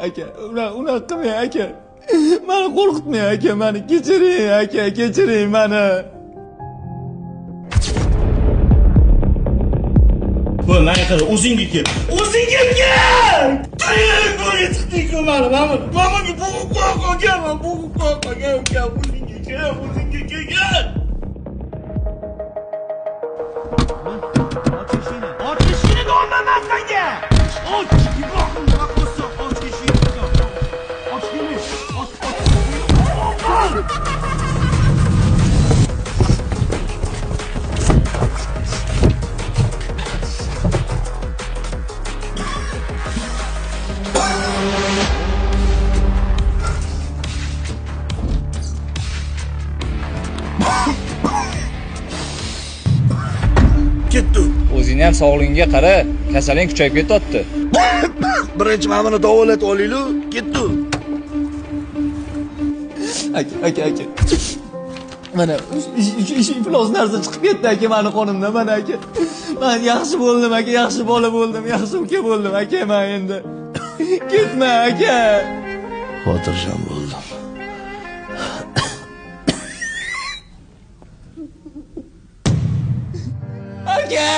aka, unaqa qilmang aka. Meni qo'rqitmang aka, meni kechiring aka, kechiring meni. Bo'lmay qara, o'zingga kel. O'zingga kel! Qo'yga chiqding-ku meni. Mana bo'g'ib qo'yganman, bo'g'ib qo'yganman. O'zingga kel, o'zingga kel. Och eshikni. Och eshikni olmayman senga. Och, ibohim qo'ysa, och eshikni. Och eshikni. Och. Ketdi. O'zing ham sog'lig'ingga qara, kasaling kuchayib ketyapti. Birinchi mana buni davolat olaylik, ketdi. Aka. Mana iflos narsa chiqib ketdi aka meni qonimdan, mana aka. Men yaxshi bo'ldim aka, yaxshi bola bo'ldim, yaxshi uka bo'ldim aka men endi. Ketma aka. Xotirjam bo'ldim. Aka,